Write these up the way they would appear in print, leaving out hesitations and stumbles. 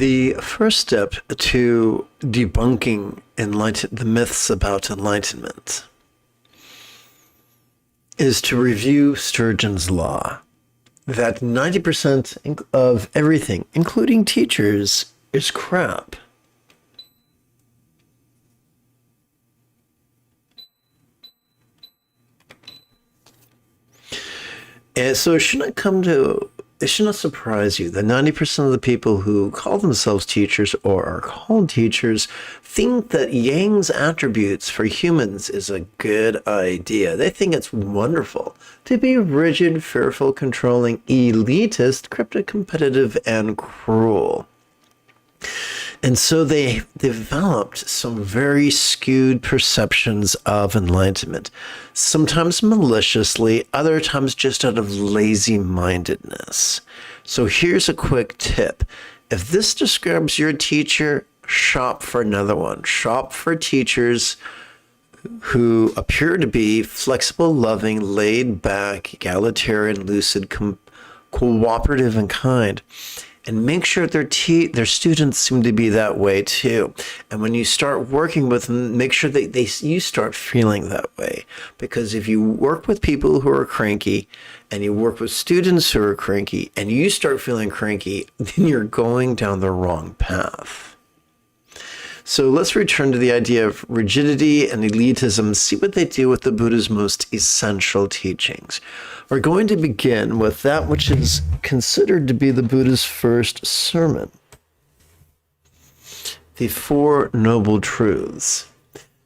The first step to debunking the myths about enlightenment is to review Sturgeon's law, that 90% of everything, including teachers, is crap. And so it should not surprise you that 90% of the people who call themselves teachers or are called teachers think that Yang's attributes for humans is a good idea. They think it's wonderful to be rigid, fearful, controlling, elitist, cryptic, competitive, and cruel. And so they developed some very skewed perceptions of enlightenment, sometimes maliciously, other times just out of lazy-mindedness. So here's a quick tip. If this describes your teacher, shop for another one. Shop for teachers who appear to be flexible, loving, laid-back, egalitarian, lucid, cooperative, and kind. And make sure their students seem to be that way too. And when you start working with them, make sure that you start feeling that way. Because if you work with people who are cranky, and you work with students who are cranky, and you start feeling cranky, then you're going down the wrong path. So let's return to the idea of rigidity and elitism, see what they do with the Buddha's most essential teachings. We're going to begin with that which is considered to be the Buddha's first sermon, the Four Noble Truths.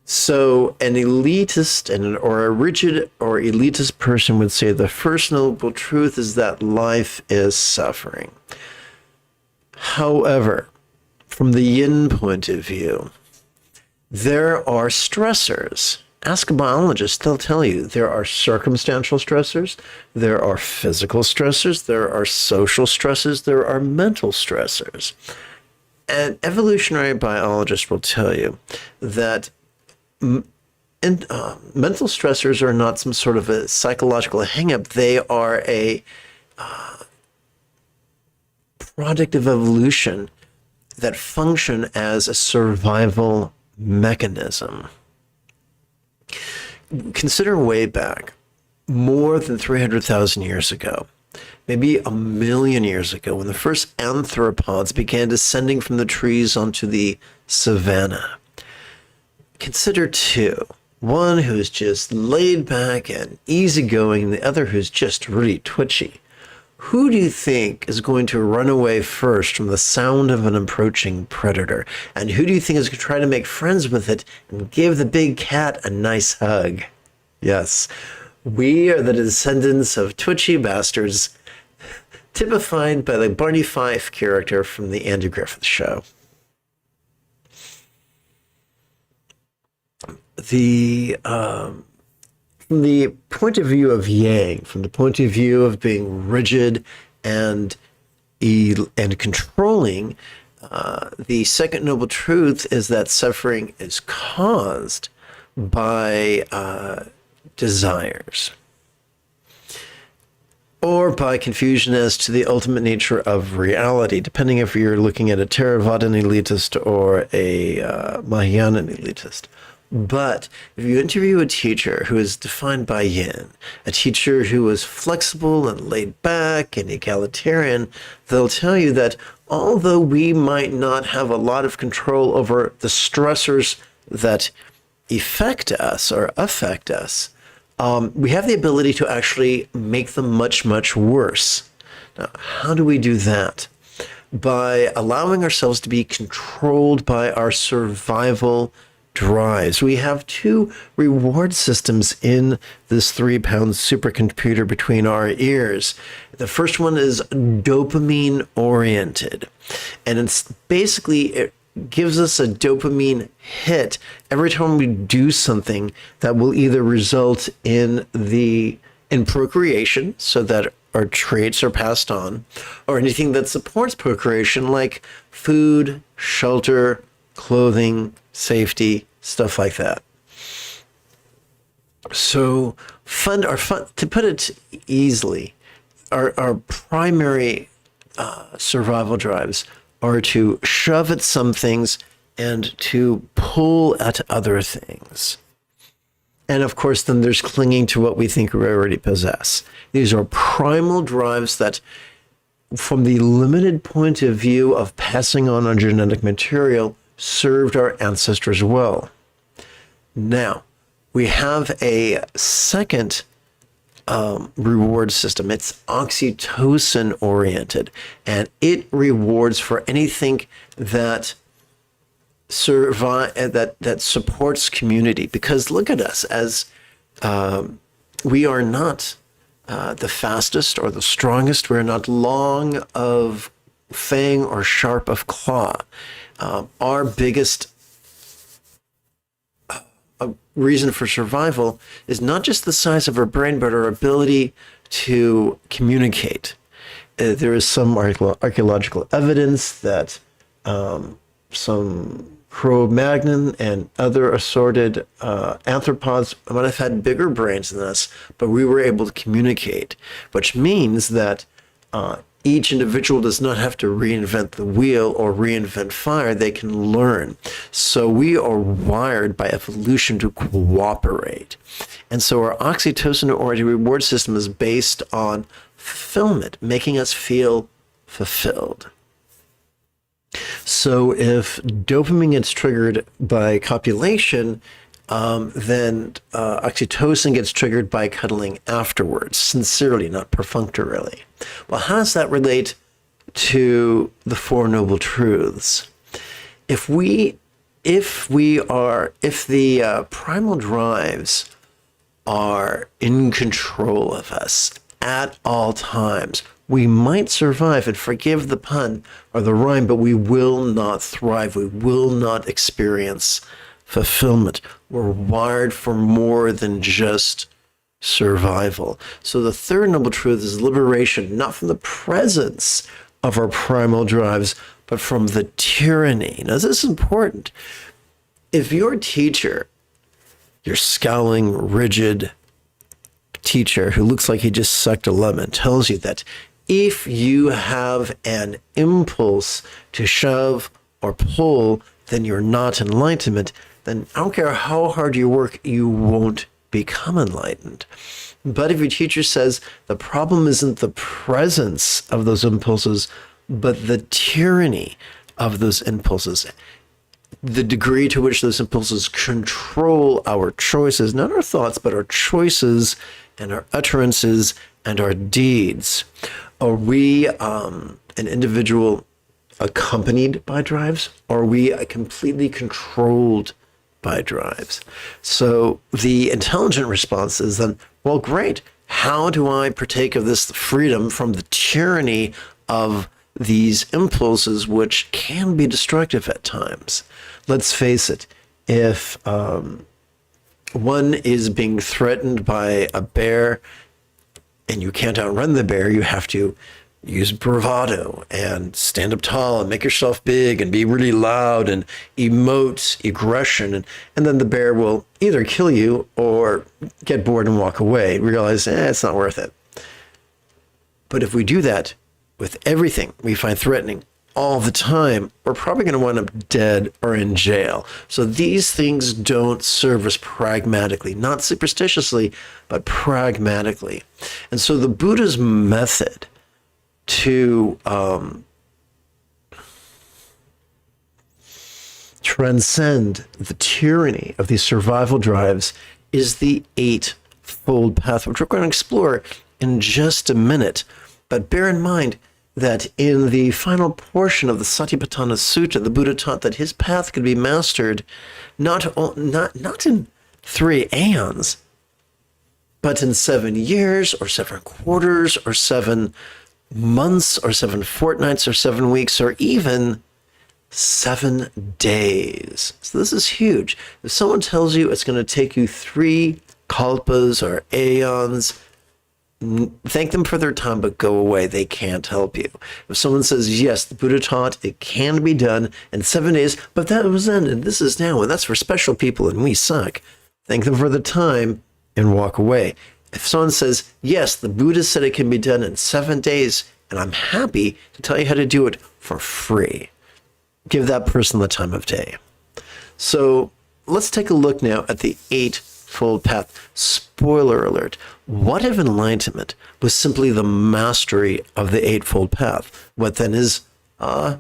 So an elitist or a rigid or elitist person would say the first noble truth is that life is suffering. However, from the yin point of view, there are stressors. Ask a biologist, they'll tell you there are circumstantial stressors, there are physical stressors, there are social stressors, there are mental stressors. An evolutionary biologist will tell you that mental stressors are not some sort of a psychological hang-up. They are a product of evolution that function as a survival mechanism. Consider way back, more than 300,000 years ago, maybe 1 million years ago, when the first anthropods began descending from the trees onto the savanna. Consider two. One who's just laid back and easygoing, and the other who's just really twitchy. Who do you think is going to run away first from the sound of an approaching predator? And who do you think is going to try to make friends with it and give the big cat a nice hug? Yes, we are the descendants of twitchy bastards, typified by the Barney Fife character from the Andy Griffith Show. From the point of view of Yang, from the point of view of being rigid and controlling, the second noble truth is that suffering is caused by desires, or by confusion as to the ultimate nature of reality, depending if you're looking at a Theravadan elitist or a Mahayana elitist. But if you interview a teacher who is defined by yin, a teacher who is flexible and laid back and egalitarian, they'll tell you that although we might not have a lot of control over the stressors that affect us, we have the ability to actually make them much, much worse. Now, how do we do that? By allowing ourselves to be controlled by our survival drives. We have two reward systems in this 3-pound supercomputer between our ears. The first one is dopamine oriented, and it's basically, it gives us a dopamine hit every time we do something that will either result in procreation, so that our traits are passed on, or anything that supports procreation, like food, shelter, clothing, safety, stuff like that. So to put it easily, our primary survival drives are to shove at some things and to pull at other things. And of course, then there's clinging to what we think we already possess. These are primal drives that, from the limited point of view of passing on our genetic material, served our ancestors well. Now, we have a second reward system. It's oxytocin oriented, and it rewards for anything that that supports community. Because look at us, as we are not the fastest or the strongest. We're not long of fang or sharp of claw. Our biggest reason for survival is not just the size of our brain, but our ability to communicate. There is some archaeological evidence that some Cro-Magnon and other assorted arthropods might have had bigger brains than us, but we were able to communicate, which means that each individual does not have to reinvent the wheel or reinvent fire. They can learn. So we are wired by evolution to cooperate. And so our oxytocin-oriented reward system is based on fulfillment, making us feel fulfilled. So if dopamine gets triggered by copulation, then oxytocin gets triggered by cuddling afterwards, sincerely, not perfunctorily. Well, how does that relate to the Four Noble Truths? If the primal drives are in control of us at all times, we might survive, and forgive the pun or the rhyme, but we will not thrive. We will not experience fulfillment. We're wired for more than just survival. So the third noble truth is liberation, not from the presence of our primal drives, but from the tyranny. Now, this is important. If your teacher, your scowling, rigid teacher who looks like he just sucked a lemon, tells you that if you have an impulse to shove or pull, then you're not enlightenment, then I don't care how hard you work, you won't become enlightened. But if your teacher says the problem isn't the presence of those impulses, but the tyranny of those impulses, the degree to which those impulses control our choices, not our thoughts, but our choices and our utterances and our deeds. Are we an individual accompanied by drives? Or are we completely controlled by drives? So the intelligent response is then, well, great. How do I partake of this freedom from the tyranny of these impulses, which can be destructive at times? Let's face it, if one is being threatened by a bear and you can't outrun the bear, you have to use bravado and stand up tall and make yourself big and be really loud and emote aggression. And then the bear will either kill you or get bored and walk away, realize, it's not worth it. But if we do that with everything we find threatening all the time, we're probably going to wind up dead or in jail. So these things don't serve us pragmatically, not superstitiously, but pragmatically. And so the Buddha's method to transcend the tyranny of these survival drives is the Eightfold Path, which we're going to explore in just a minute. But bear in mind that in the final portion of the Satipatthana Sutta, the Buddha taught that his path could be mastered not in 3 aeons, but in 7 years or 7 quarters or 7 months or 7 fortnights or 7 weeks or even 7 days. So this is huge. If someone tells you it's going to take you 3 kalpas or aeons, thank them for their time, but go away. They can't help you. If someone says, yes, the Buddha taught it can be done in 7 days, but that was then and this is now, and that's for special people and we suck, thank them for the time and walk away. If someone says, yes, the Buddha said it can be done in 7 days, And I'm happy to tell you how to do it for free. Give that person the time of day. So let's take a look now at the Eightfold Path. Spoiler alert. What if enlightenment was simply the mastery of the Eightfold Path? What then is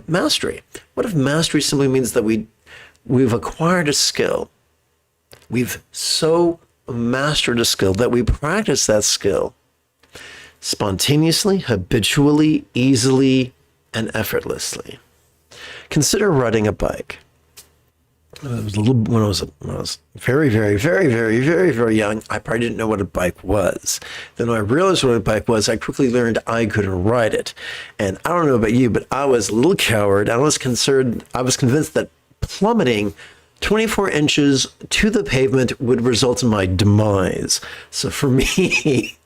mastery? What if mastery simply means that we've acquired a skill? We've so mastered a skill that we practice that skill spontaneously, habitually, easily, and effortlessly. Consider riding a bike. When I was very, very, very, very, very, very young, I probably didn't know what a bike was. Then when I realized what a bike was, I quickly learned I couldn't ride it. And I don't know about you, but I was a little coward. I was convinced that plummeting 24 inches to the pavement would result in my demise. So for me,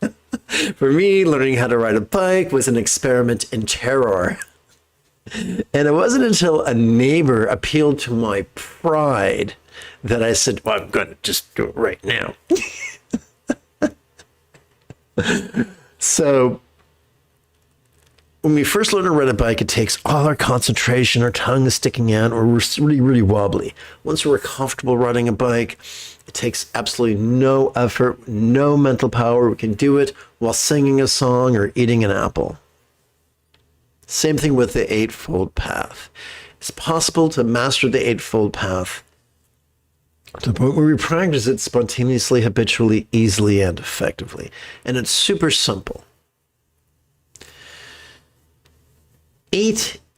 learning how to ride a bike was an experiment in terror. And it wasn't until a neighbor appealed to my pride that I said, well, I'm going to just do it right now. So when we first learn to ride a bike, it takes all our concentration, our tongue is sticking out, or we're really, really wobbly. Once we're comfortable riding a bike, it takes absolutely no effort, no mental power. We can do it while singing a song or eating an apple. Same thing with the Eightfold Path. It's possible to master the Eightfold Path to the point where we practice it spontaneously, habitually, easily, and effectively. And it's super simple.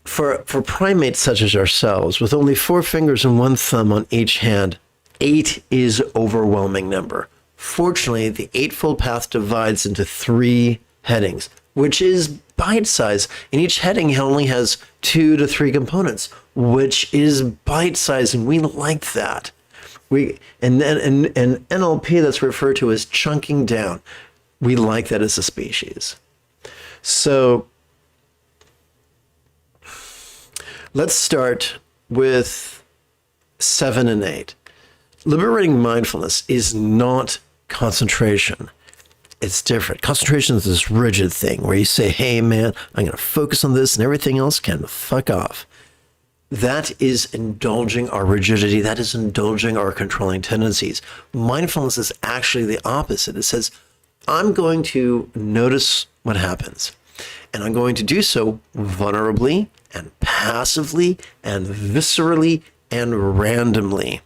For primates such as ourselves, with only 4 fingers and 1 thumb on each hand, 8 is overwhelming number. Fortunately, the Eightfold Path divides into 3 headings, which is bite-sized. And each heading only has 2 to 3 components, which is bite-sized, and we like that. And then in NLP, that's referred to as chunking down. We like that as a species. So let's start with 7 and 8. Liberating mindfulness is not concentration. It's different. Concentration is this rigid thing where you say, hey, man, I'm going to focus on this and everything else can fuck off. That is indulging our rigidity. That is indulging our controlling tendencies. Mindfulness is actually the opposite. It says, I'm going to notice what happens. And I'm going to do so vulnerably and passively and viscerally and randomly.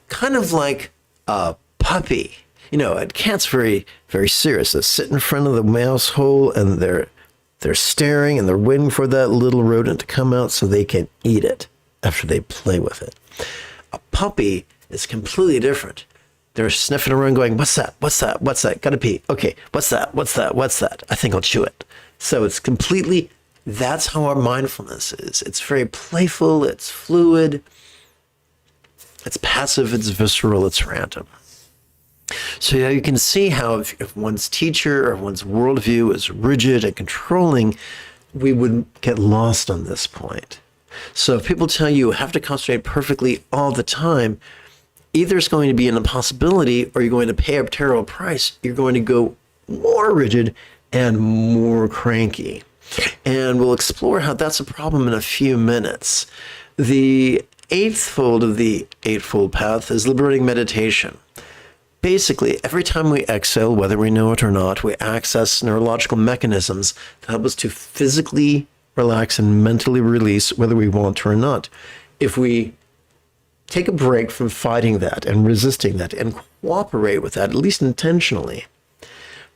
Kind of like a puppy. You know, a cat's very, very serious. They sit in front of the mouse hole and they're staring and they're waiting for that little rodent to come out so they can eat it after they play with it. A puppy is completely different. They're sniffing around going, what's that? What's that? What's that? Gotta pee. Okay, what's that? What's that? What's that? I think I'll chew it. So it's completely, that's how our mindfulness is. It's very playful, it's fluid, it's passive, it's visceral, it's random. So yeah, you can see how if one's teacher or one's worldview is rigid and controlling, we would get lost on this point. So if people tell you have to concentrate perfectly all the time, either it's going to be an impossibility or you're going to pay a terrible price. You're going to go more rigid and more cranky. And we'll explore how that's a problem in a few minutes. The 8th fold of the Eightfold Path is liberating meditation. Basically, every time we exhale, whether we know it or not, we access neurological mechanisms that help us to physically relax and mentally release, whether we want to or not. If we take a break from fighting that and resisting that and cooperate with that, at least intentionally,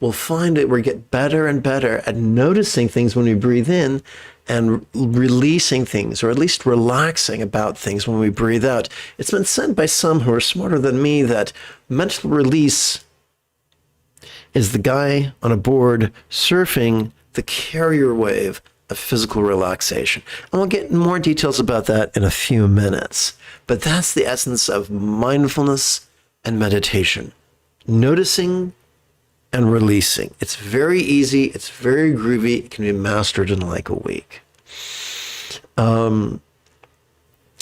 we'll find that we get better and better at noticing things when we breathe in and releasing things, or at least relaxing about things when we breathe out. It's been said by some who are smarter than me that mental release is the guy on a board surfing the carrier wave of physical relaxation. And we'll get more details about that in a few minutes. But that's the essence of mindfulness and meditation. Noticing and releasing. It's very easy. It's very groovy. It can be mastered in like a week. The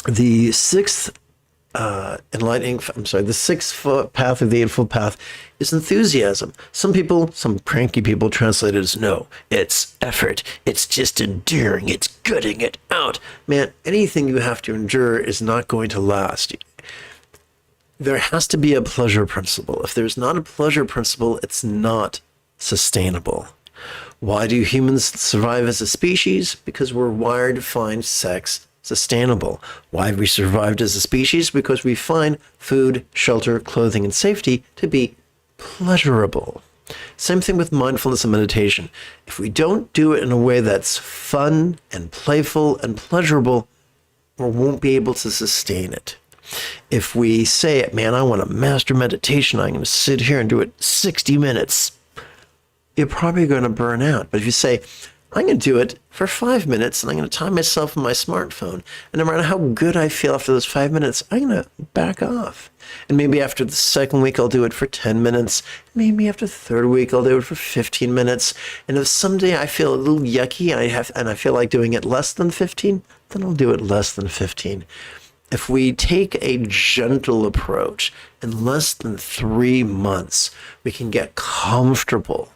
6th the sixth path of the Eightfold Path is enthusiasm. Some cranky people translate it as no, it's effort. It's just enduring. It's gutting it out. Man, anything you have to endure is not going to last. There has to be a pleasure principle. If there's not a pleasure principle, it's not sustainable. Why do humans survive as a species? Because we're wired to find sex sustainable. Why have we survived as a species? Because we find food, shelter, clothing, and safety to be pleasurable. Same thing with mindfulness and meditation. If we don't do it in a way that's fun and playful and pleasurable, we won't be able to sustain it. If we say, man, I want to master meditation, I'm going to sit here and do it 60 minutes, you're probably going to burn out. But if you say, I'm going to do it for 5 minutes and I'm going to time myself on my smartphone, and no matter how good I feel after those 5 minutes, I'm going to back off. And maybe after the second week, I'll do it for 10 minutes. Maybe after the third week, I'll do it for 15 minutes. And if someday I feel a little yucky and I feel like doing it less than 15, then I'll do it less than 15. If we take a gentle approach, in less than 3 months, we can get comfortable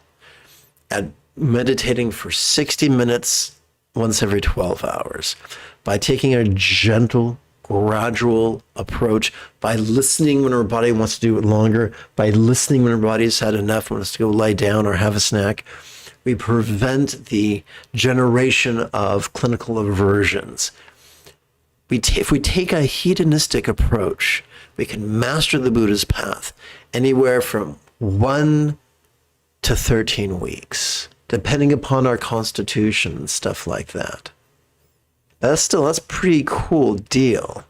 at meditating for 60 minutes once every 12 hours. By taking a gentle, gradual approach, by listening when our body wants to do it longer, by listening when our body's had enough, wants to go lie down or have a snack, we prevent the generation of clinical aversions. If we take a hedonistic approach, we can master the Buddha's path anywhere from 1 to 13 weeks, depending upon our constitution and stuff like that. That's a pretty cool deal.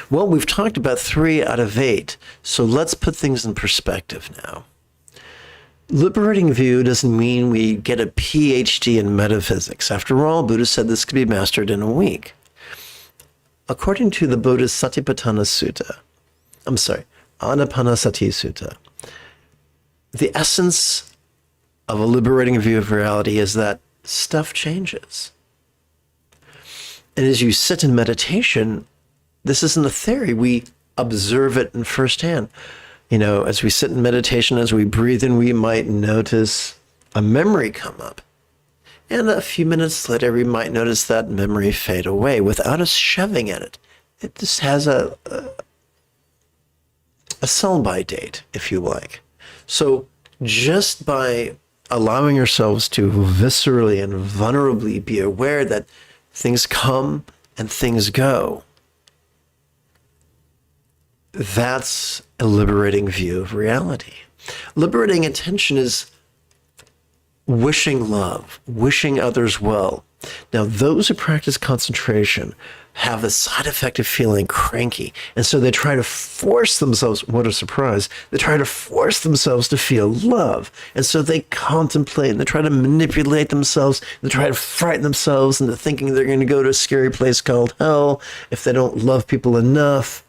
Well, we've talked about 3 out of 8, so let's put things in perspective now. Liberating view doesn't mean we get a PhD in metaphysics. After all, Buddha said this could be mastered in a week. According to the Buddha's Anapanasati Sutta, the essence of a liberating view of reality is that stuff changes. And as you sit in meditation, this isn't a theory. We observe it in firsthand. As we sit in meditation, as we breathe in, we might notice a memory come up. And a few minutes later, we might notice that memory fade away without us shoving at it. It just has a sell-by date, if you like. So just by allowing ourselves to viscerally and vulnerably be aware that things come and things go, that's a liberating view of reality. Liberating attention is wishing love, wishing others well. Now, those who practice concentration have a side effect of feeling cranky. And so they try to force themselves, what a surprise, they try to force themselves to feel love. And so they contemplate and they try to manipulate themselves. They try to frighten themselves into thinking they're going to go to a scary place called hell if they don't love people enough.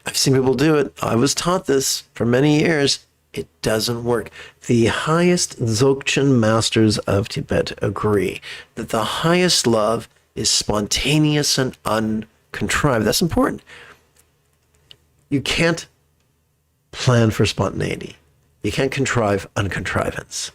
I've seen people do it. I was taught this for many years. It doesn't work. The highest Dzogchen masters of Tibet agree that the highest love is spontaneous and uncontrived. That's important. You can't plan for spontaneity. You can't contrive uncontrivance.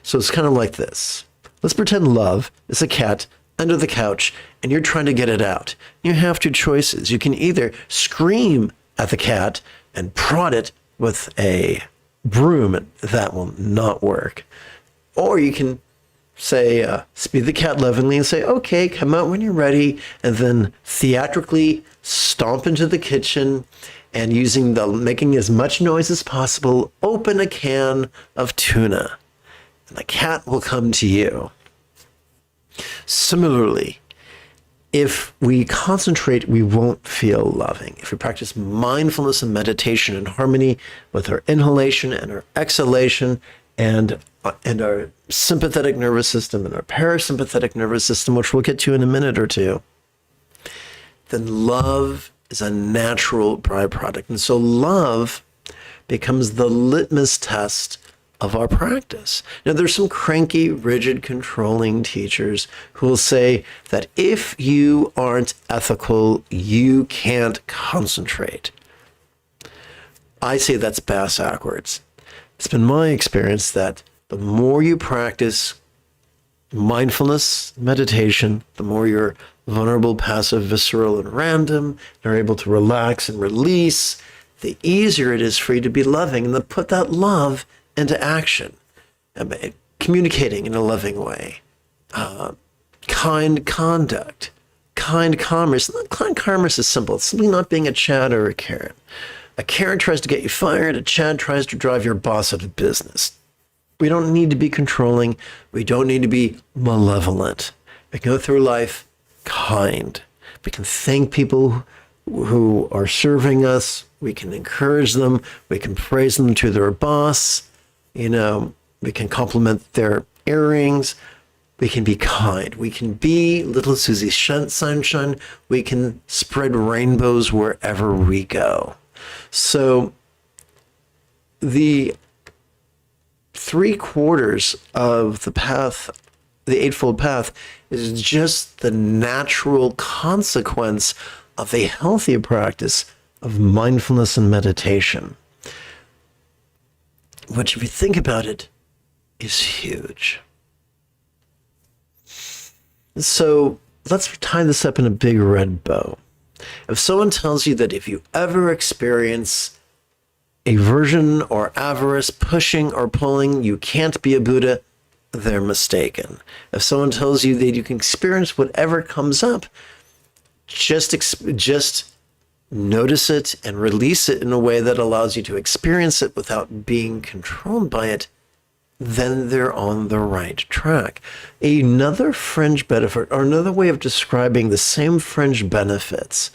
So it's kind of like this. Let's pretend love is a cat under the couch and you're trying to get it out. You have 2 choices. You can either scream at the cat and prod it with a broom, and that will not work. Or you can say, speak the cat lovingly and say, okay, come out when you're ready, and then theatrically stomp into the kitchen and making as much noise as possible, open a can of tuna, and the cat will come to you. Similarly, if we concentrate, we won't feel loving. If we practice mindfulness and meditation in harmony with our inhalation and our exhalation and our sympathetic nervous system and our parasympathetic nervous system, which we'll get to in a minute or two, then love is a natural byproduct. And so love becomes the litmus test of our practice. Now, there's some cranky, rigid, controlling teachers who will say that if you aren't ethical, you can't concentrate. I say that's backwards. It's been my experience that the more you practice mindfulness, meditation, the more you're vulnerable, passive, visceral, and random, you're able to relax and release, the easier it is for you to be loving and to put that love into action, communicating in a loving way, kind conduct, kind commerce. Kind commerce is simple. It's simply not being a Chad or a Karen. A Karen tries to get you fired. A Chad tries to drive your boss out of business. We don't need to be controlling. We don't need to be malevolent. We can go through life kind. We can thank people who are serving us. We can encourage them. We can praise them to their boss. We can compliment their earrings. We can be kind. We can be little Susie Sunshine. We can spread rainbows wherever we go. So the 3/4 of the path, the Eightfold Path, is just the natural consequence of a healthy practice of mindfulness and meditation, which, if you think about it, is huge. So let's tie this up in a big red bow. If someone tells you that if you ever experience aversion or avarice, pushing or pulling, you can't be a Buddha, they're mistaken. If someone tells you that you can experience whatever comes up, just notice it and release it in a way that allows you to experience it without being controlled by it, then they're on the right track. Another fringe benefit, or another way of describing the same fringe benefits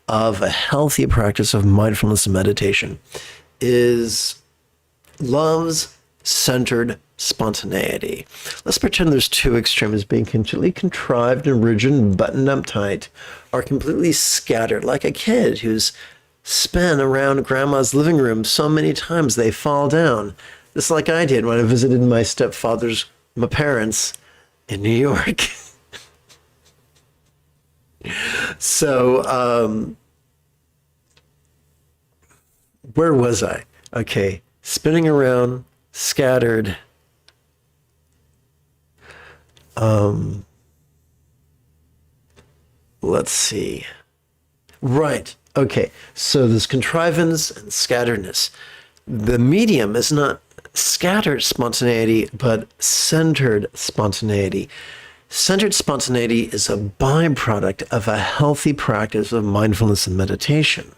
of a healthy practice of mindfulness and meditation, is love's centered spontaneity. Let's pretend there's two extremes, being completely contrived and rigid and buttoned up tight, or completely scattered, like a kid who's spun around grandma's living room so many times they fall down. Just like I did when I visited my parents in New York. So, where was I? Okay, spinning around, scattered. Let's see. Right. Okay. So there's contrivance and scatteredness. The medium is not scattered spontaneity, but centered spontaneity. Centered spontaneity is a byproduct of a healthy practice of mindfulness and meditation.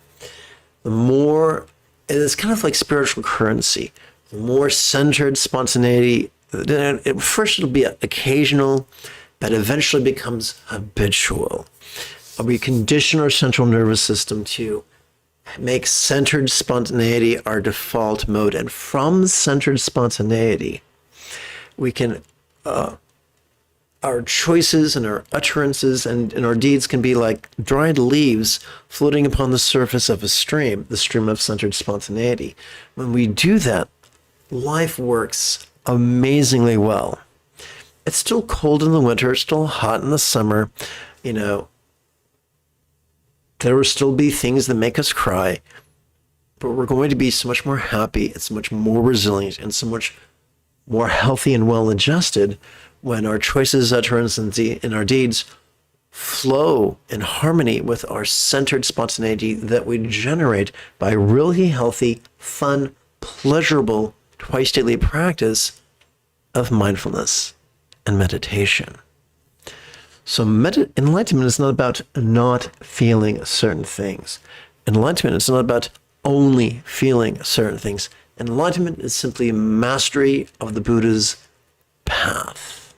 The more, it's kind of like spiritual currency. The more centered spontaneity, first it'll be occasional, but eventually becomes habitual. We condition our central nervous system to make centered spontaneity our default mode. And from centered spontaneity, we can, our choices and our utterances and our deeds can be like dried leaves floating upon the surface of a stream, the stream of centered spontaneity. When we do that, life works amazingly well. It's still cold in the winter, it's still hot in the summer, there will still be things that make us cry, but we're going to be so much more happy, it's much more resilient, and so much more healthy and well-adjusted when our choices, utterances, and our deeds flow in harmony with our centered spontaneity that we generate by really healthy, fun, pleasurable, twice daily practice of mindfulness and meditation. So enlightenment is not about not feeling certain things. Enlightenment is not about only feeling certain things. Enlightenment is simply mastery of the Buddha's path.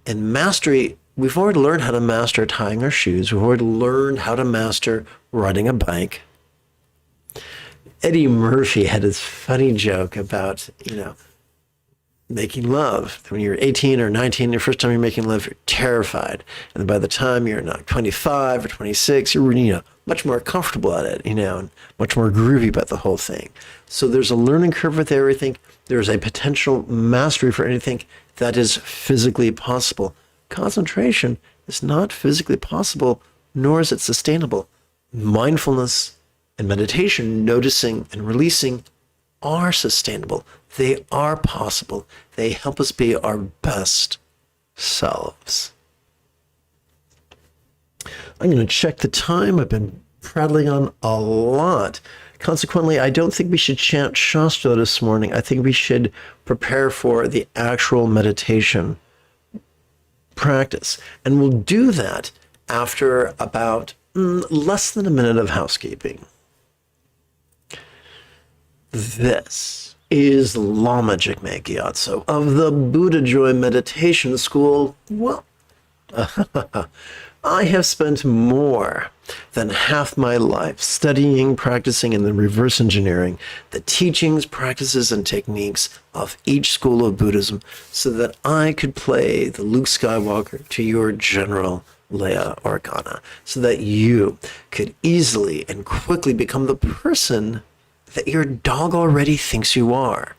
And mastery, we've already learned how to master tying our shoes. We've already learned how to master riding a bike. Eddie Murphy had this funny joke about, making love. When you're 18 or 19, the first time you're making love, you're terrified. And then by the time you're not 25 or 26, you're much more comfortable at it, and much more groovy about the whole thing. So there's a learning curve with everything. There's a potential mastery for anything that is physically possible. Concentration is not physically possible, nor is it sustainable. Mindfulness and meditation, noticing and releasing, are sustainable. They are possible. They help us be our best selves. I'm going to check the time. I've been prattling on a lot. Consequently, I don't think we should chant Shastra this morning. I think we should prepare for the actual meditation practice. And we'll do that after about less than a minute of housekeeping. This is Lama Jigme Gyatso of the Buddha Joy Meditation School. Well, I have spent more than half my life studying, practicing, and then reverse engineering the teachings, practices, and techniques of each school of Buddhism so that I could play the Luke Skywalker to your General Leia Organa, so that you could easily and quickly become the person that your dog already thinks you are.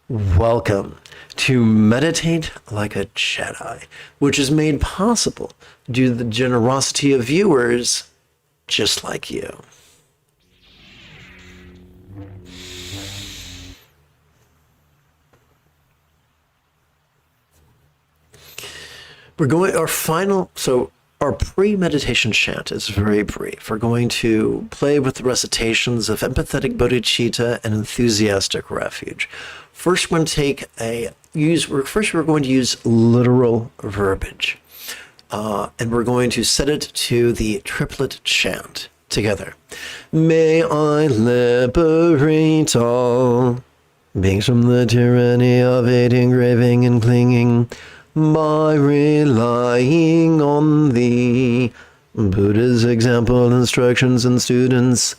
Welcome to Meditate Like a Jedi, which is made possible due to the generosity of viewers just like you. We're going, our pre-meditation chant is very brief. We're going to play with the recitations of empathetic bodhicitta and enthusiastic refuge. First, we're going to we're going to use literal verbiage. And we're going to set it to the triplet chant together. May I liberate all beings from the tyranny of hate, engraving, and clinging, by relying on thee, Buddha's example, instructions, and students.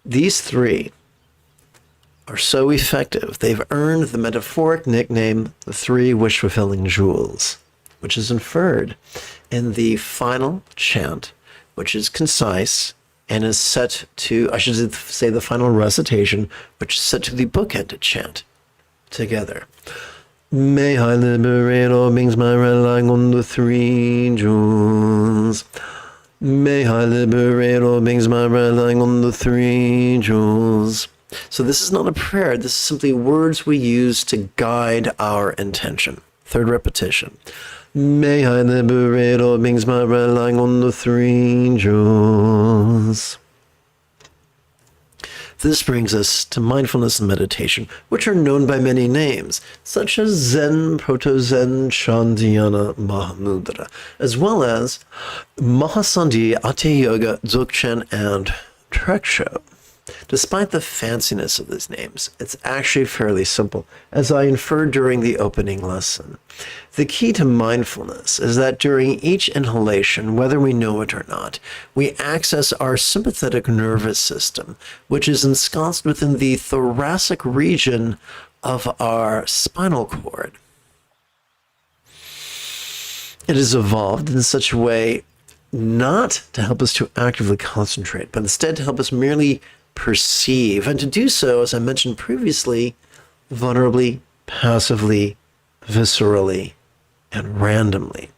These three are so effective, they've earned the metaphoric nickname, the three wish-fulfilling jewels, which is inferred in the final chant, which is concise and is set to, I should say the final recitation, which is set to the bookended chant together. May I liberate all beings by relying on the three jewels. May I liberate all beings by relying on the three jewels. So this is not a prayer. This is simply words we use to guide our intention. Third repetition. May I liberate all beings by relying on the three jewels. This brings us to mindfulness and meditation, which are known by many names, such as Zen, Proto-Zen, Shandhyana, Mahamudra, as well as Mahasandhi, Hatha Yoga, Dzogchen, and Treksho. Despite the fanciness of these names, it's actually fairly simple, as I inferred during the opening lesson. The key to mindfulness is that during each inhalation, whether we know it or not, we access our sympathetic nervous system, which is ensconced within the thoracic region of our spinal cord. It is evolved in such a way not to help us to actively concentrate, but instead to help us merely perceive, and to do so, as I mentioned previously, vulnerably, passively, viscerally, and randomly.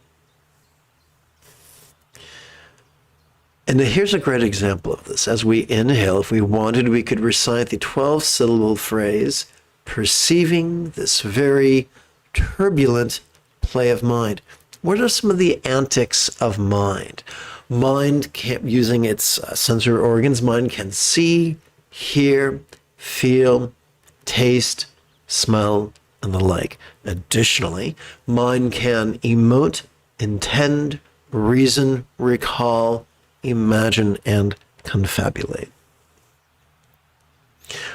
And here's a great example of this. As we inhale, if we wanted, we could recite the 12-syllable phrase, perceiving this very turbulent play of mind. What are some of the antics of mind? Mind, using its sensory organs, mind can see, hear, feel, taste, smell, and the like. Additionally, mind can emote, intend, reason, recall, imagine, and confabulate.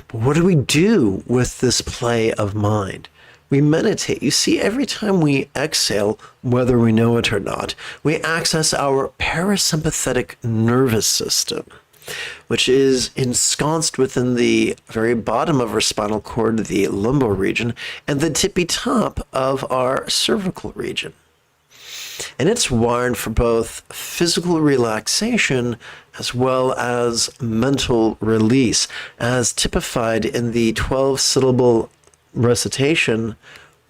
But what do we do with this play of mind? We meditate. You see, every time we exhale, whether we know it or not, we access our parasympathetic nervous system. which is ensconced within the very bottom of our spinal cord, the lumbar region, and the tippy top of our cervical region. And it's wired for both physical relaxation as well as mental release, as typified in the 12-syllable recitation,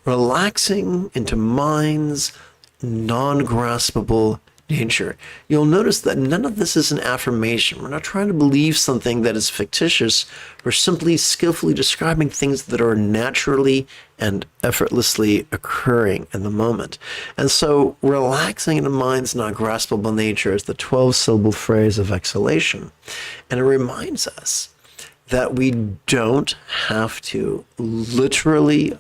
relaxing into mind's non-graspable nature. You'll notice that none of this is an affirmation. We're not trying to believe something that is fictitious. We're simply skillfully describing things that are naturally and effortlessly occurring in the moment. And so relaxing into mind's non-graspable nature is the 12-syllable phrase of exhalation. And it reminds us that we don't have to literally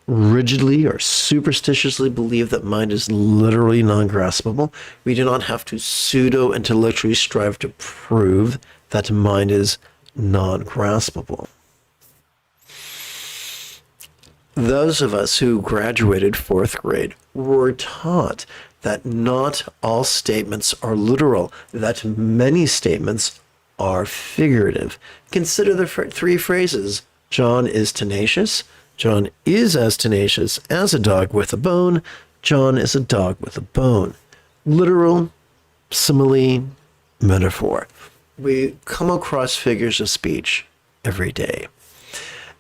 rigidly or superstitiously believe that mind is literally non-graspable. We do not have to pseudo-intellectually strive to prove that mind is non-graspable. Those of us who graduated 4th grade were taught that not all statements are literal, that many statements are figurative. Consider the 3 phrases. John is tenacious. John is as tenacious as a dog with a bone. John is a dog with a bone. Literal, simile, metaphor. We come across figures of speech every day.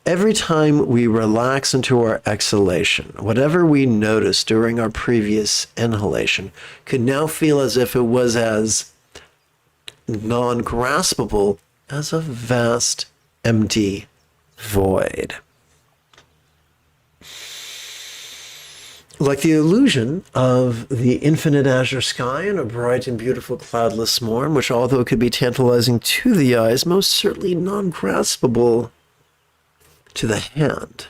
Every time we relax into our exhalation, whatever we noticed during our previous inhalation could now feel as if it was as non-graspable as a vast, empty void. Like the illusion of the infinite azure sky and a bright and beautiful cloudless morn, which although it could be tantalizing to the eyes, most certainly non-graspable to the hand.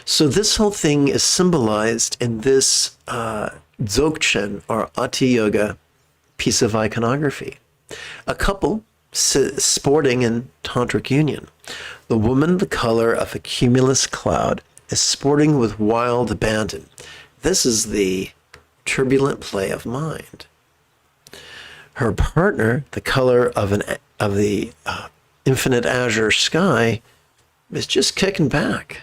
So this whole thing is symbolized in this Dzogchen, or Ati Yoga, piece of iconography. A couple sporting in tantric union. The woman, the color of a cumulus cloud, is sporting with wild abandon. This is the turbulent play of mind. Her partner, the color of the infinite azure sky, is just kicking back,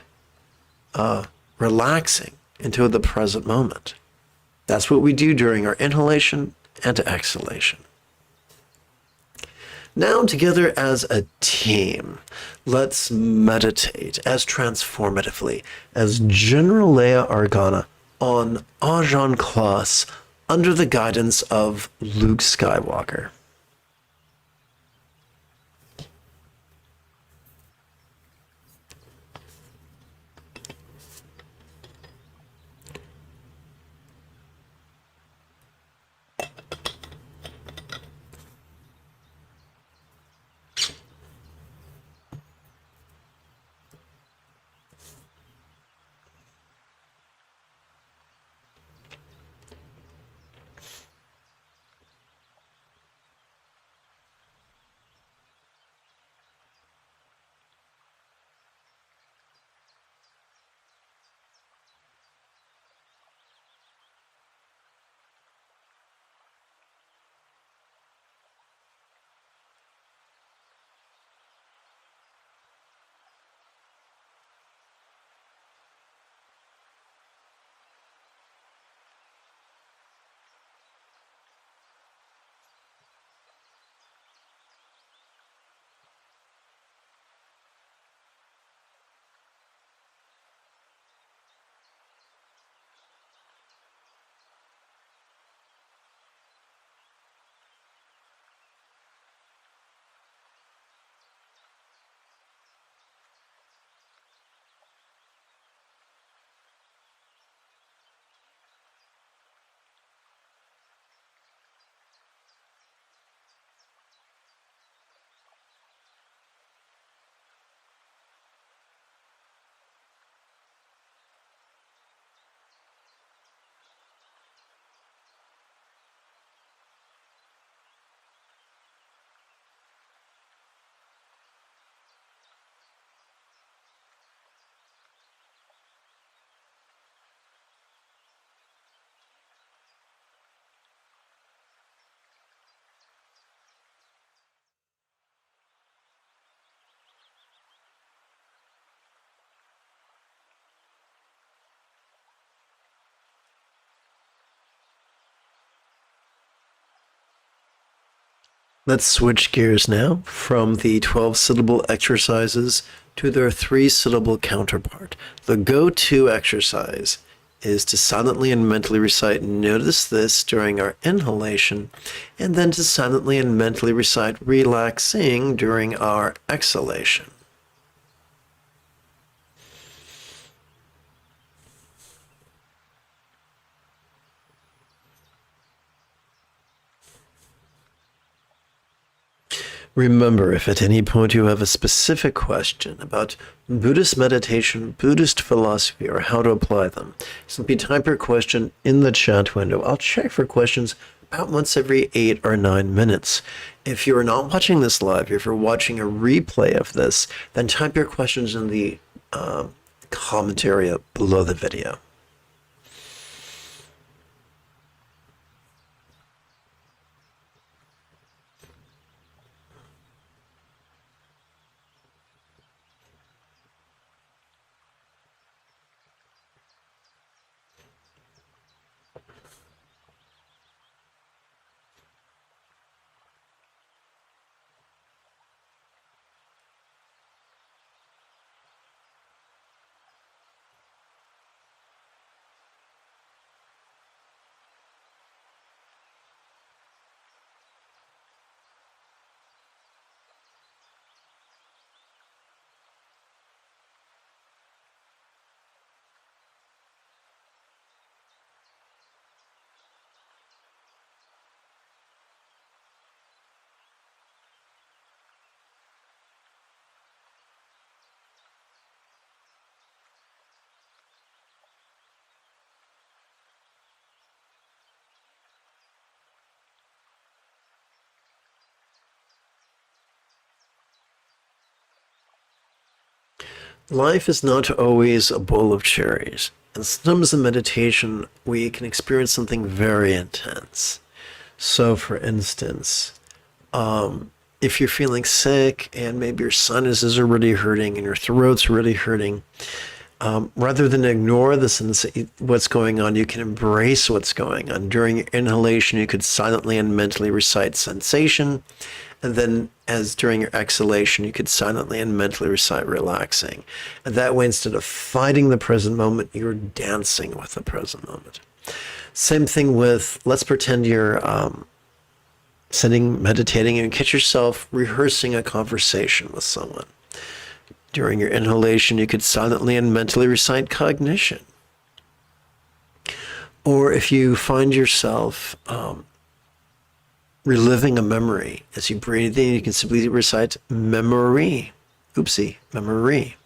relaxing into the present moment. That's what we do during our inhalation and exhalation. Now, together as a team, let's meditate as transformatively as General Leia Organa on Ajahn Class under the guidance of Luke Skywalker. Let's switch gears now from the 12-syllable exercises to their 3-syllable counterpart. The go-to exercise is to silently and mentally recite "notice this" during our inhalation, and then to silently and mentally recite "relaxing" during our exhalation. Remember, if at any point you have a specific question about Buddhist meditation, Buddhist philosophy, or how to apply them, simply type your question in the chat window. I'll check for questions about once every 8 or 9 minutes. If you're not watching this live, if you're watching a replay of this, then type your questions in the comment area below the video. Life is not always a bowl of cherries. And sometimes in meditation, we can experience something very intense. So, for instance, if you're feeling sick and maybe your sinuses are really hurting and your throat's really hurting, rather than ignore what's going on, you can embrace what's going on. During your inhalation, you could silently and mentally recite sensation. And then as during your exhalation, you could silently and mentally recite relaxing. And that way, instead of fighting the present moment, you're dancing with the present moment. Same thing with, let's pretend you're sitting, meditating, and catch yourself rehearsing a conversation with someone. During your inhalation, you could silently and mentally recite cognition. Or if you find yourself reliving a memory, as you breathe in, you can simply recite memory. Oopsie, memory.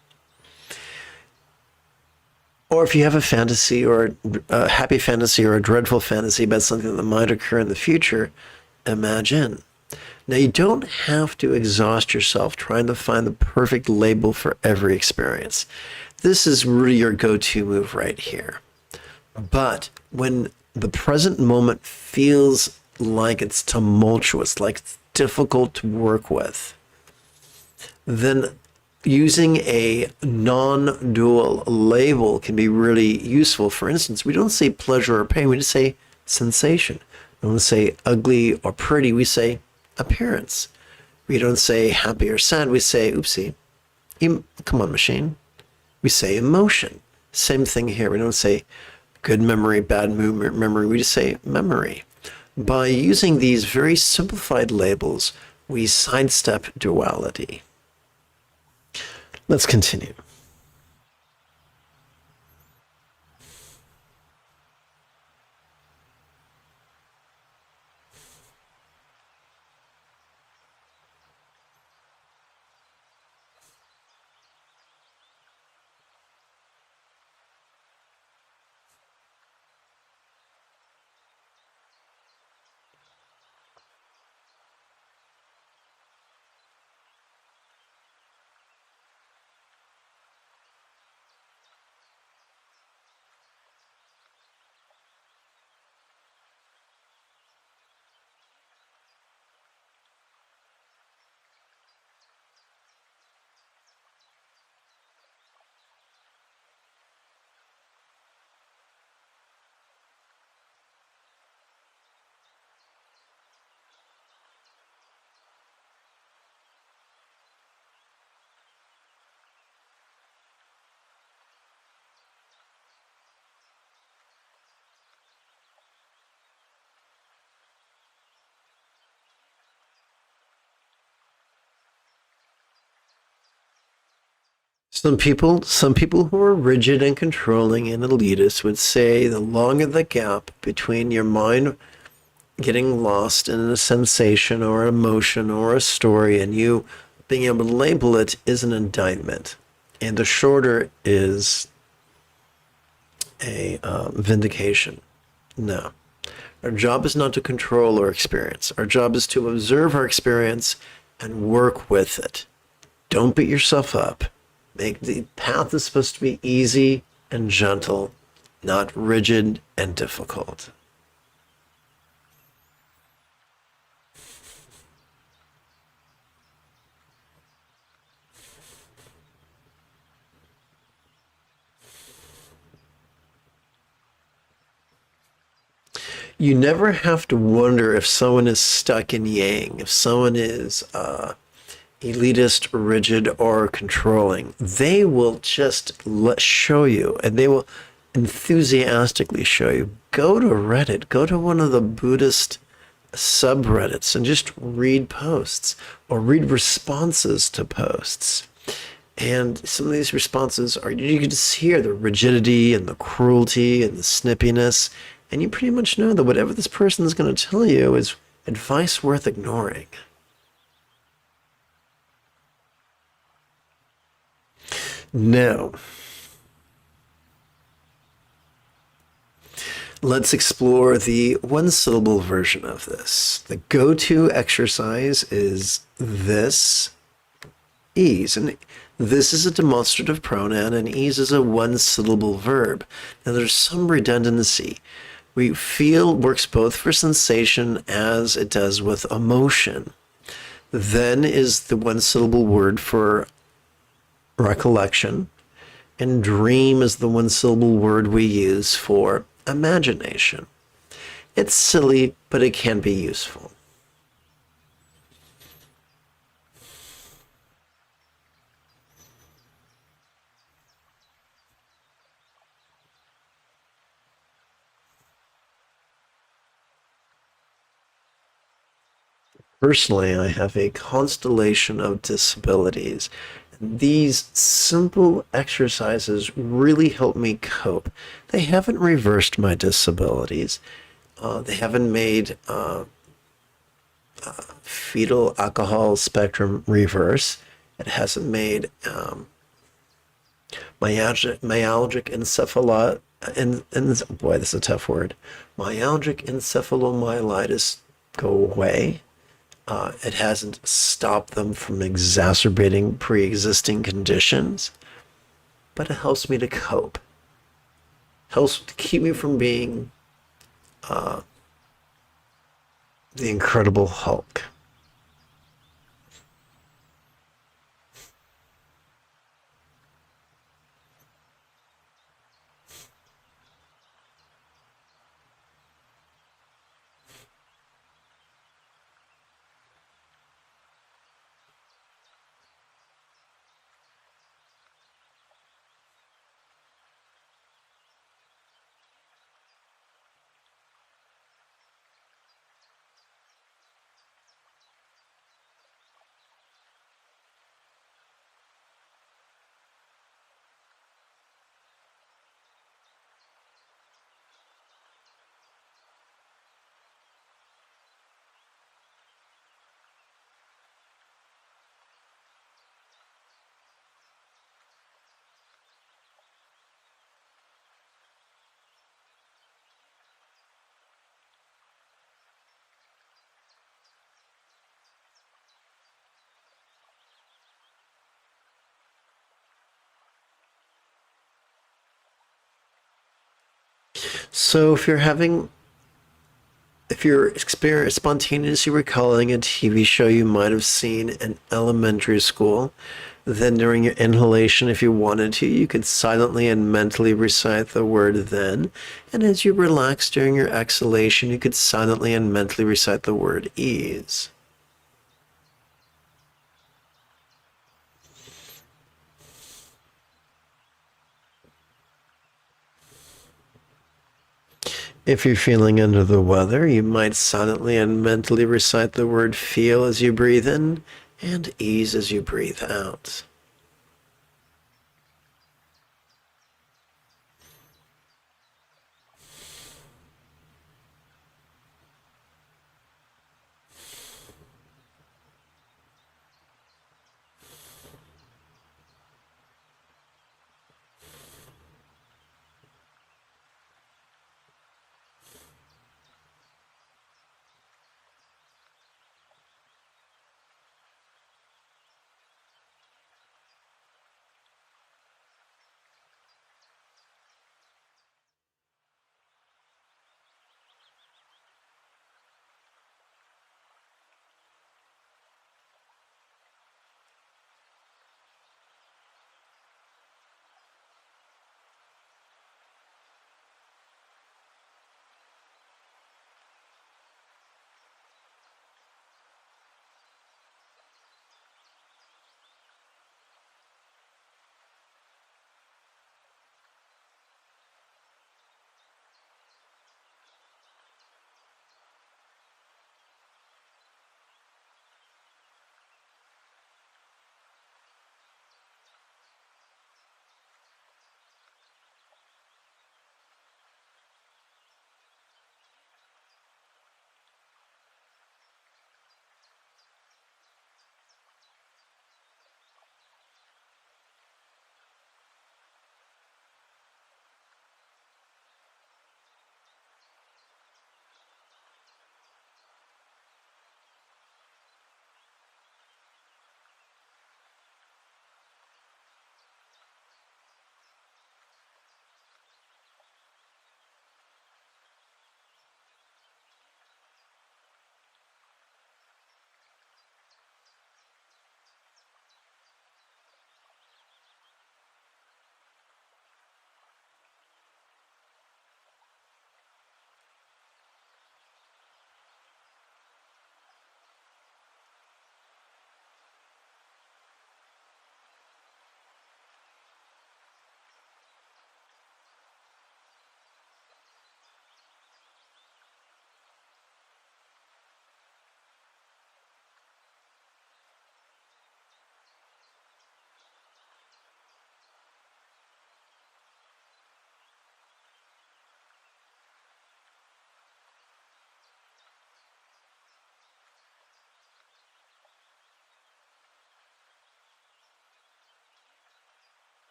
Or if you have a fantasy or a happy fantasy or a dreadful fantasy about something that might occur in the future, imagine. Now, you don't have to exhaust yourself trying to find the perfect label for every experience. This is really your go-to move right here. But when the present moment feels like it's tumultuous, like it's difficult to work with, then using a non-dual label can be really useful. For instance, we don't say pleasure or pain, we just say sensation. We don't say ugly or pretty, we say appearance. We don't say happy or sad, we say, oopsie, come on, machine. We say emotion. Same thing here. We don't say good memory, bad memory, we just say memory. By using these very simplified labels, we sidestep duality. Let's continue. Some people who are rigid and controlling and elitist would say the longer the gap between your mind getting lost in a sensation or emotion or a story and you being able to label it is an indictment, and the shorter is a vindication. No. Our job is not to control our experience. Our job is to observe our experience and work with it. Don't beat yourself up. The path is supposed to be easy and gentle, not rigid and difficult. You never have to wonder if someone is stuck in yang, if someone is elitist, rigid, or controlling. They will just show you, and they will enthusiastically show you. Go to Reddit, go to one of the Buddhist subreddits and just read posts or read responses to posts. And some of these responses are, you can just hear the rigidity and the cruelty and the snippiness. And you pretty much know that whatever this person is going to tell you is advice worth ignoring. Now, let's explore the one-syllable version of this. The go-to exercise is this, ease. And this is a demonstrative pronoun, and ease is a one-syllable verb. Now, there's some redundancy. We feel works both for sensation as it does with emotion. Then is the one-syllable word for recollection, and dream is the one-syllable word we use for imagination. It's silly, but it can be useful. Personally, I have a constellation of disabilities. These simple exercises really help me cope. They haven't reversed my disabilities. They haven't made fetal alcohol spectrum reverse. It hasn't made myalgic encephalomyelitis, and boy, this is a tough word. Myalgic encephalomyelitis go away. It hasn't stopped them from exacerbating pre-existing conditions, but it helps me to cope. Helps to keep me from being the Incredible Hulk. So if you're spontaneously recalling a TV show you might have seen in elementary school, then during your inhalation, if you wanted to, you could silently and mentally recite the word then. And as you relax during your exhalation, you could silently and mentally recite the word ease. If you're feeling under the weather, you might silently and mentally recite the word feel as you breathe in and ease as you breathe out.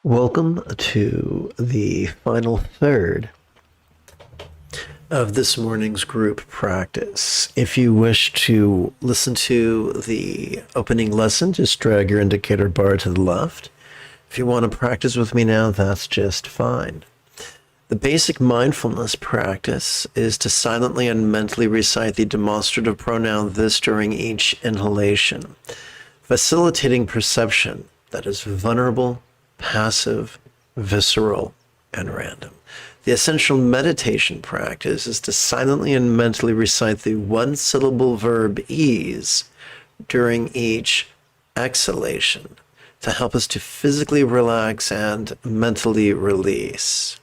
Welcome to the final third of this morning's group practice. If you wish to listen to the opening lesson, just drag your indicator bar to the left. If you want to practice with me now, that's just fine. The basic mindfulness practice is to silently and mentally recite the demonstrative pronoun this during each inhalation, facilitating perception that is vulnerable, passive, visceral, and random. The essential meditation practice is to silently and mentally recite the one-syllable verb ease during each exhalation to help us to physically relax and mentally release.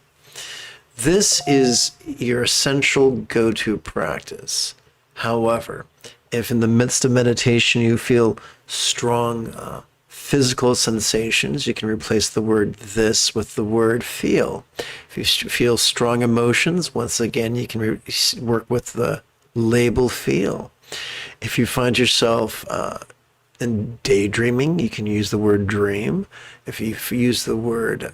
This is your essential go-to practice. However, if in the midst of meditation you feel strong physical sensations, you can replace the word this with the word feel. If you feel strong emotions, once again, you can work with the label feel. If you find yourself in daydreaming, you can use the word dream. If you use the word,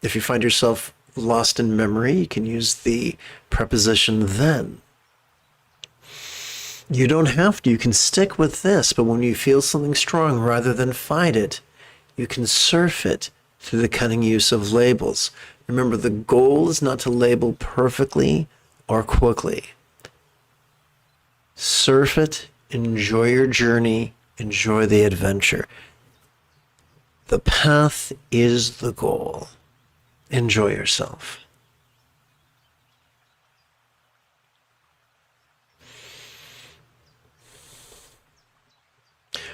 if you find yourself lost in memory, you can use the preposition then. You don't have to. You can stick with this, but when you feel something strong, rather than fight it, you can surf it through the cunning use of labels. Remember, the goal is not to label perfectly or quickly. Surf it, enjoy your journey, enjoy the adventure. The path is the goal. Enjoy yourself.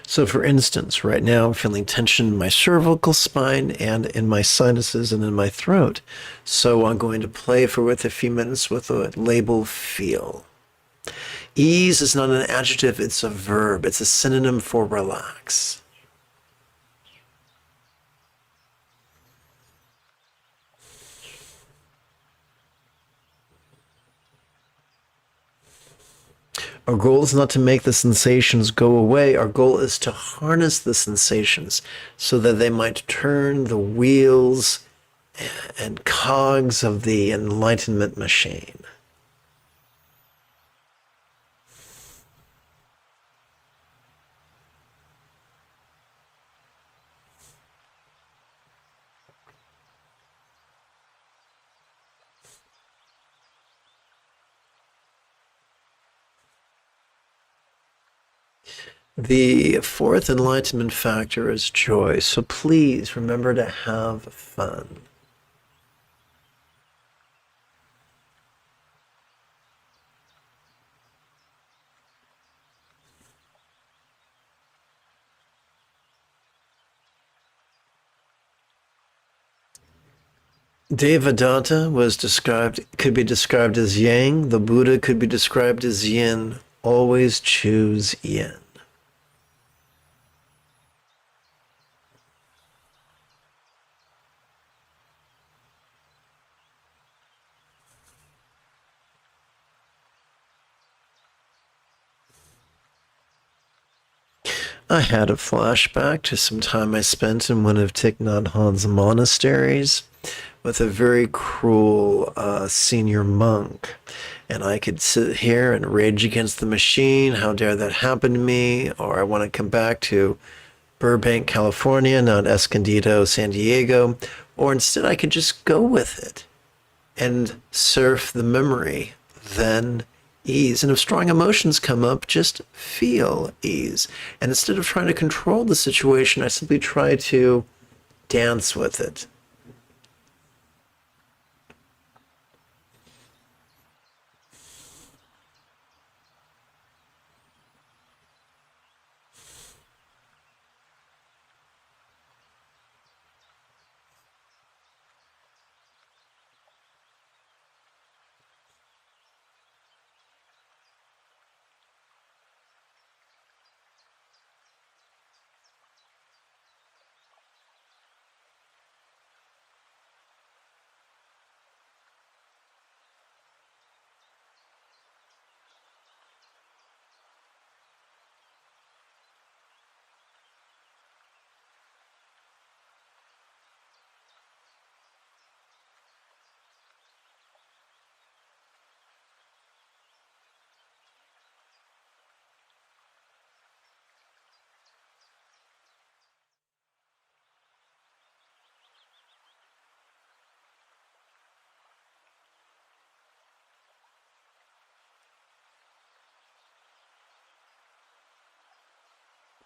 So for instance, right now I'm feeling tension in my cervical spine and in my sinuses and in my throat. So I'm going to play with a few minutes with the label feel. Ease is not an adjective, it's a verb. It's a synonym for relax. Our goal is not to make the sensations go away. Our goal is to harness the sensations so that they might turn the wheels and cogs of the enlightenment machine. The fourth enlightenment factor is joy. So please remember to have fun. Devadatta could be described as yang. The Buddha could be described as yin. Always choose yin. I had a flashback to some time I spent in one of Thich Nhat Hanh's monasteries with a very cruel senior monk. And I could sit here and rage against the machine. How dare that happen to me? Or I want to come back to Burbank, California, not Escondido, San Diego. Or instead I could just go with it and surf the memory, then ease. And if strong emotions come up, just feel ease. And instead of trying to control the situation, I simply try to dance with it.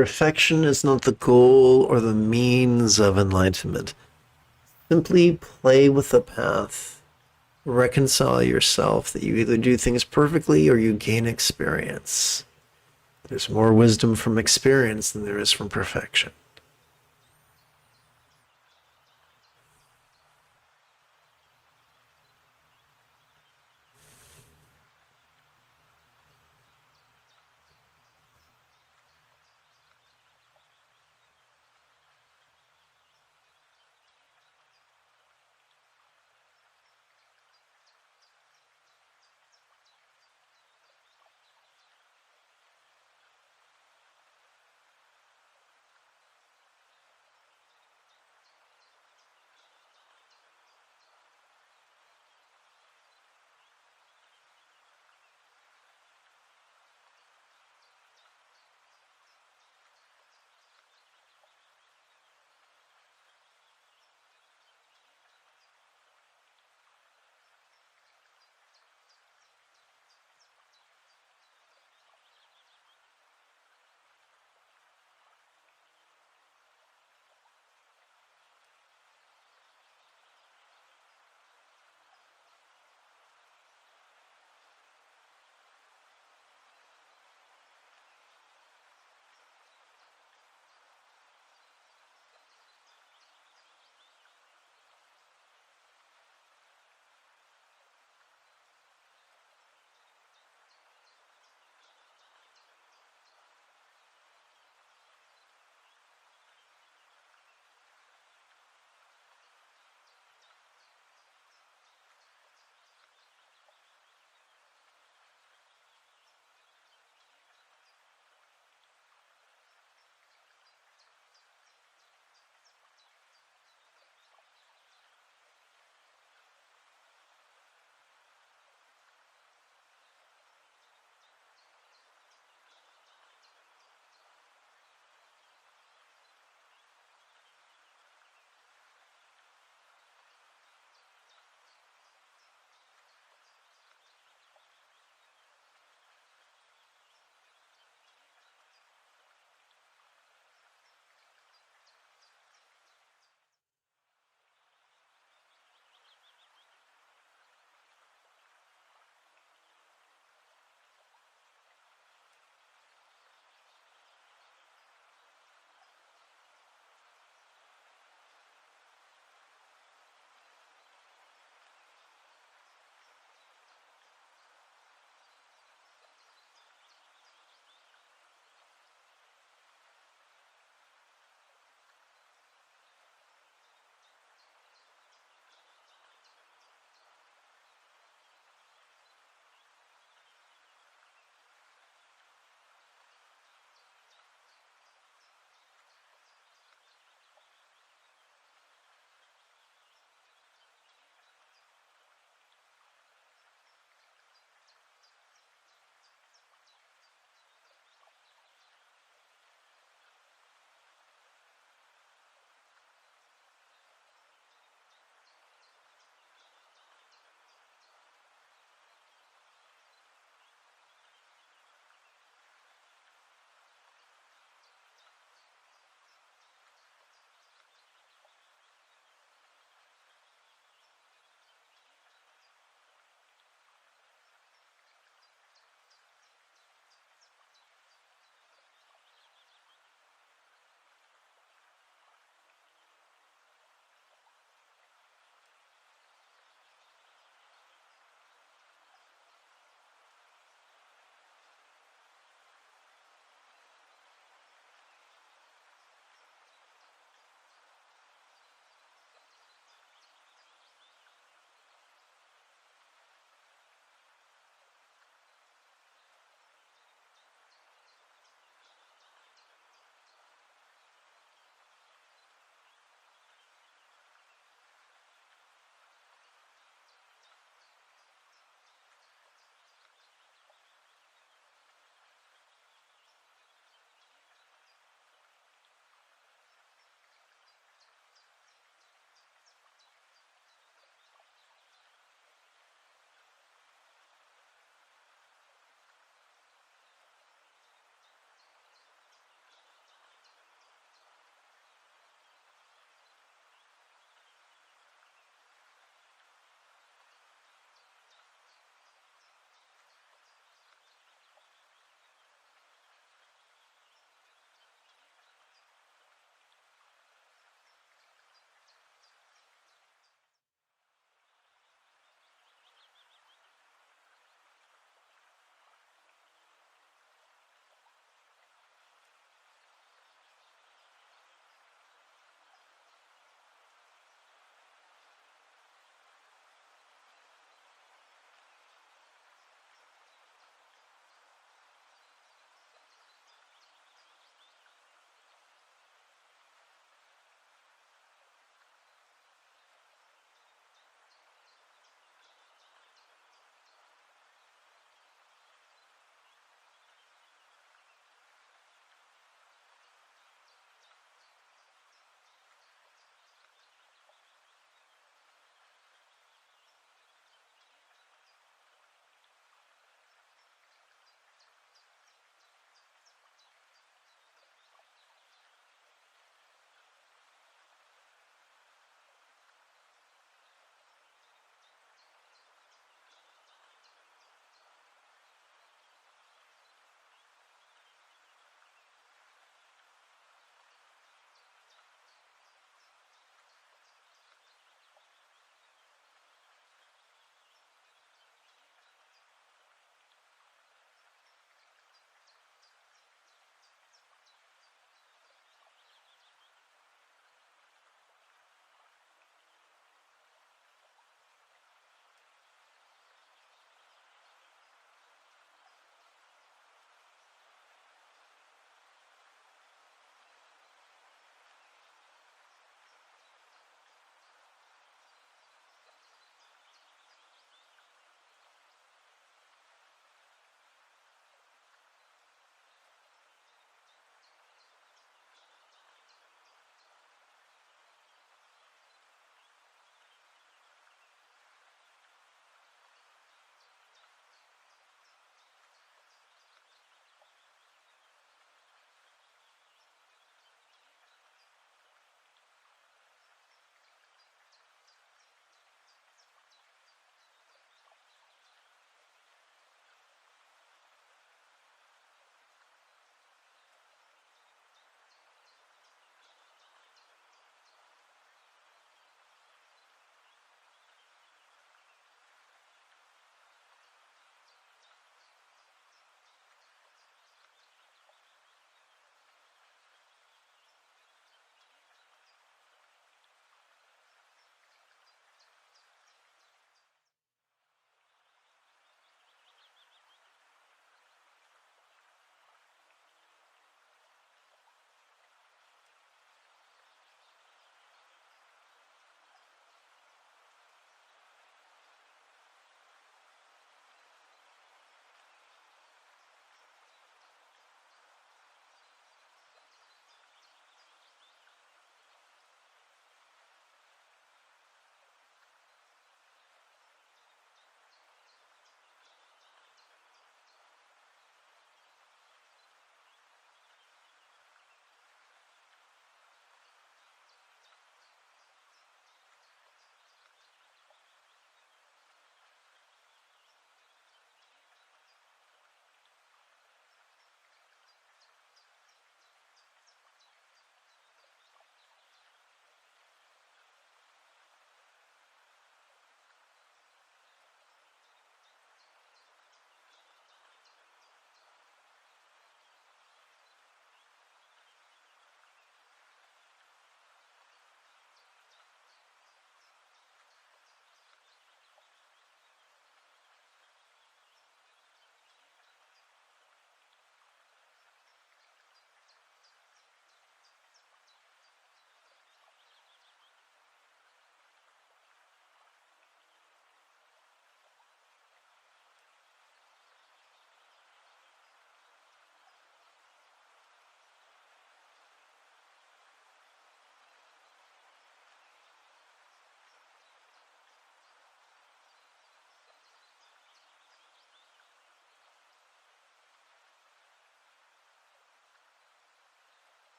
Perfection is not the goal or the means of enlightenment. Simply play with the path. Reconcile yourself that you either do things perfectly or you gain experience. There's more wisdom from experience than there is from perfection.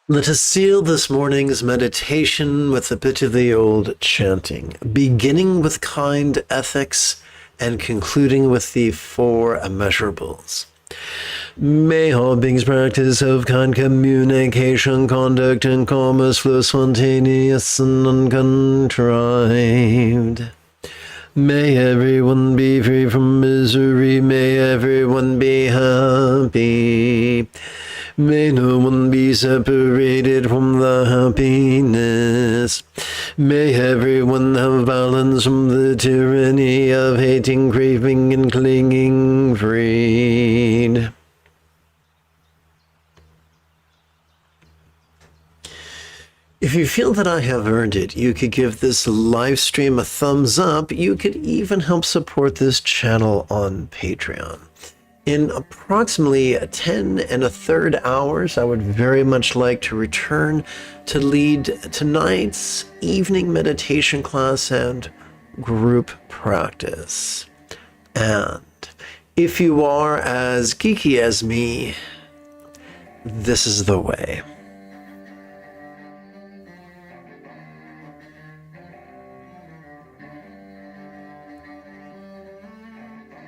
Let us seal this morning's meditation with a bit of the old chanting, beginning with kind ethics and concluding with the four immeasurables. May all beings practice of kind communication, conduct, and commerce flow spontaneous and uncontrived. May everyone be free from misery, may everyone be happy. May no one be separated from the happiness. May everyone have balance from the tyranny of hating, craving, and clinging freed. If you feel that I have earned it, you could give this live stream a thumbs up. You could even help support this channel on Patreon. In approximately 10 1/3 hours, I would very much like to return to lead tonight's evening meditation class and group practice. And if you are as geeky as me, this is the way.